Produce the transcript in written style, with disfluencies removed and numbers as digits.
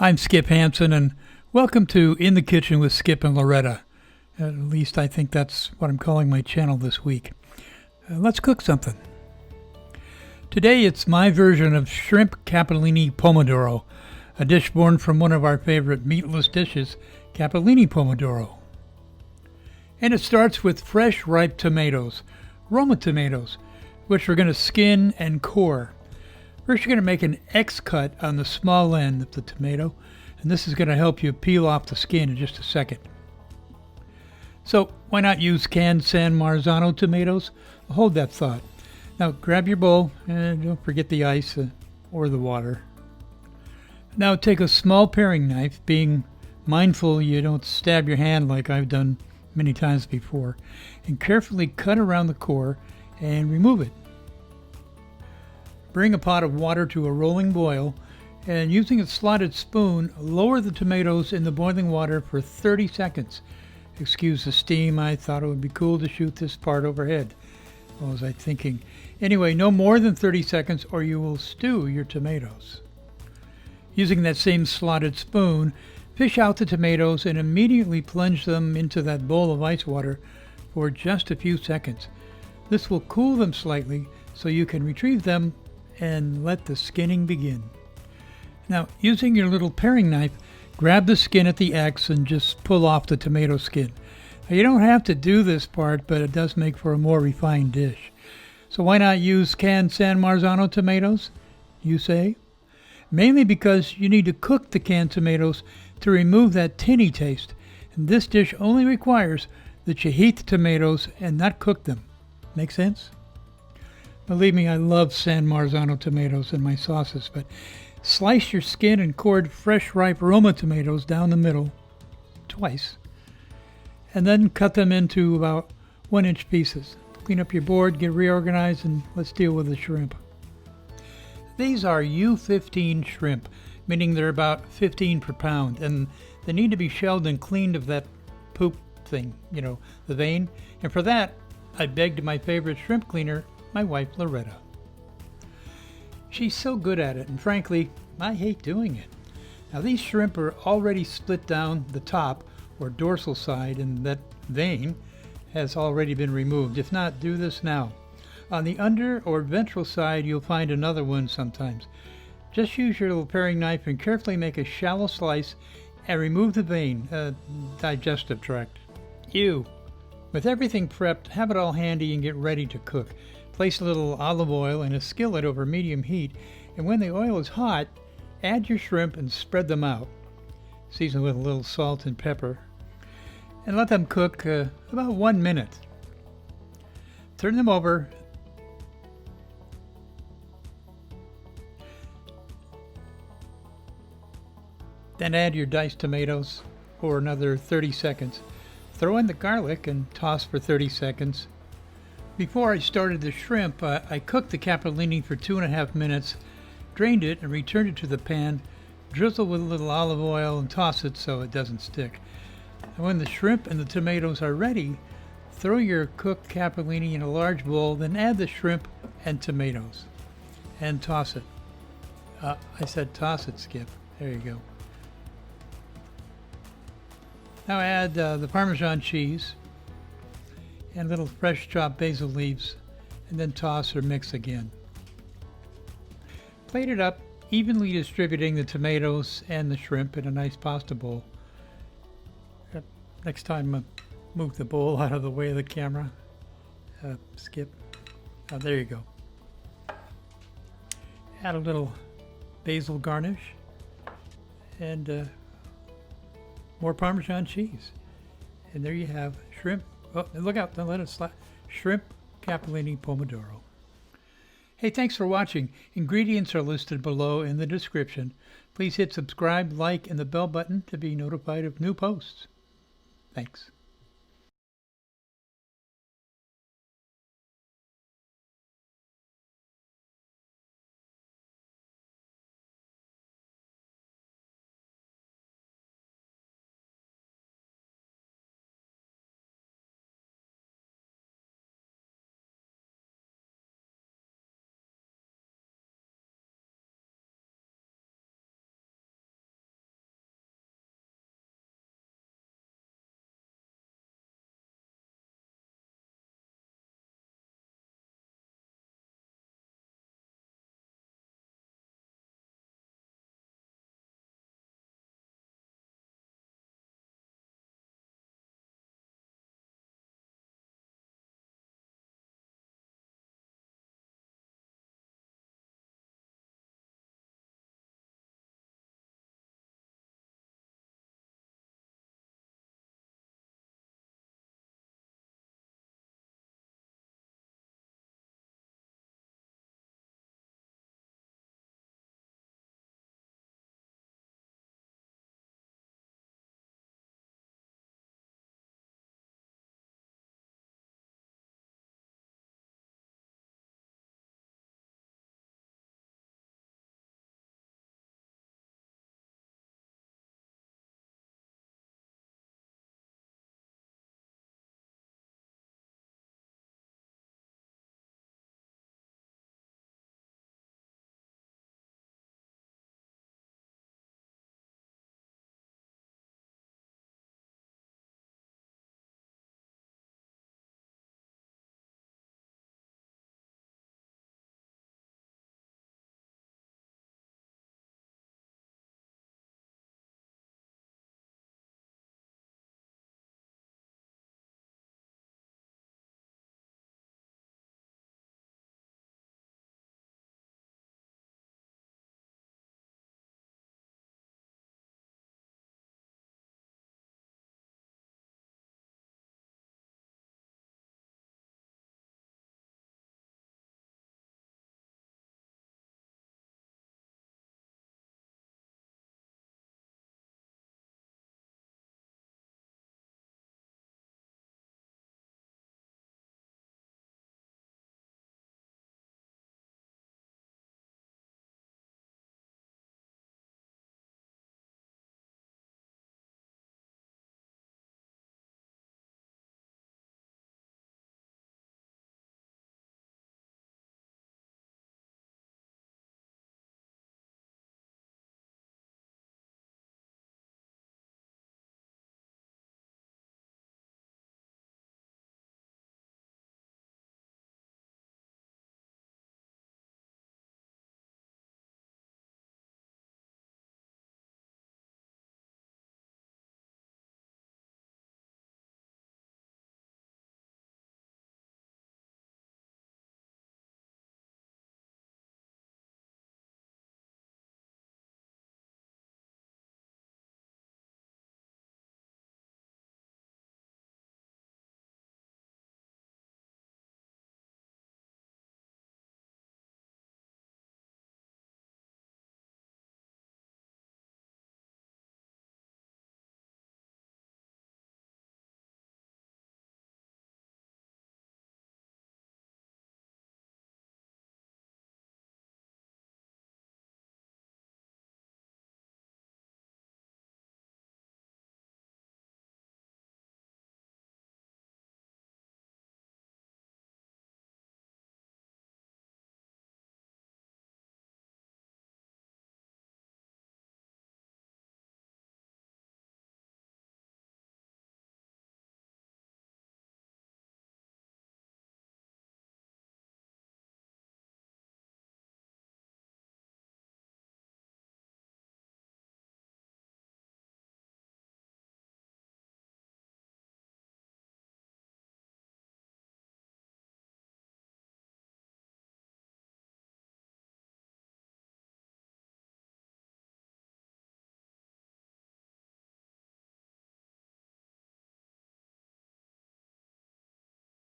I'm Skip Hansen, and welcome to In the Kitchen with Skip and Loretta. At least I think that's what I'm calling my channel this week. Let's cook something. Today it's my version of Shrimp Capellini Pomodoro, a dish born from one of our favorite meatless dishes, Capellini Pomodoro. And it starts with fresh, ripe tomatoes, Roma tomatoes, which we're going to skin and core. First, you're going to make an X cut on the small end of the tomato, and this is going to help you peel off the skin in just a second. So, why not use canned San Marzano tomatoes? Hold that thought. Now, grab your bowl, and don't forget the ice or the water. Now, take a small paring knife, being mindful you don't stab your hand like I've done many times before, and carefully cut around the core and remove it. Bring a pot of water to a rolling boil, and using a slotted spoon, lower the tomatoes in the boiling water for 30 seconds. Excuse the steam, I thought it would be cool to shoot this part overhead. What was I thinking? Anyway, no more than 30 seconds or you will stew your tomatoes. Using that same slotted spoon, fish out the tomatoes and immediately plunge them into that bowl of ice water for just a few seconds. This will cool them slightly so you can retrieve them and let the skinning begin. Now, using your little paring knife, grab the skin at the X and just pull off the tomato skin. Now, you don't have to do this part, but it does make for a more refined dish. So why not use canned San Marzano tomatoes, you say? Mainly because you need to cook the canned tomatoes to remove that tinny taste, and this dish only requires that you heat the tomatoes and not cook them. Make sense? Believe me, I love San Marzano tomatoes in my sauces, but slice your skin and cored fresh ripe Roma tomatoes down the middle, twice, and then cut them into about 1-inch pieces. Clean up your board, get reorganized, and let's deal with the shrimp. These are U15 shrimp, meaning they're about 15 per pound, and they need to be shelled and cleaned of that poop thing, the vein. And for that, I begged my favorite shrimp cleaner, my wife Loretta. She's so good at it, and frankly, I hate doing it. Now, these shrimp are already split down the top or dorsal side, and that vein has already been removed. If not, do this now. On the under or ventral side, you'll find another one sometimes. Just use your little paring knife and carefully make a shallow slice and remove the vein, digestive tract. Ew. With everything prepped, have it all handy and get ready to cook. Place a little olive oil in a skillet over medium heat, and when the oil is hot, add your shrimp and spread them out. Season with a little salt and pepper, and let them cook about 1 minute. Turn them over. Then add your diced tomatoes for another 30 seconds. Throw in the garlic and toss for 30 seconds. Before I started the shrimp, I cooked the capellini for 2.5 minutes, drained it and returned it to the pan, drizzle with a little olive oil and toss it so it doesn't stick. And when the shrimp and the tomatoes are ready, throw your cooked capellini in a large bowl, then add the shrimp and tomatoes and toss it. I said toss it, Skip. There you go. Now add the Parmesan cheese and little fresh chopped basil leaves, and then toss or mix again. Plate it up, evenly distributing the tomatoes and the shrimp in a nice pasta bowl. Next time, move the bowl out of the way of the camera. Skip. Oh, there you go. Add a little basil garnish and more Parmesan cheese. And there you have shrimp. Oh, look out, don't let it slide. Shrimp Capellini Pomodoro. Hey, thanks for watching. Ingredients are listed below in the description. Please hit subscribe, like, and the bell button to be notified of new posts. Thanks.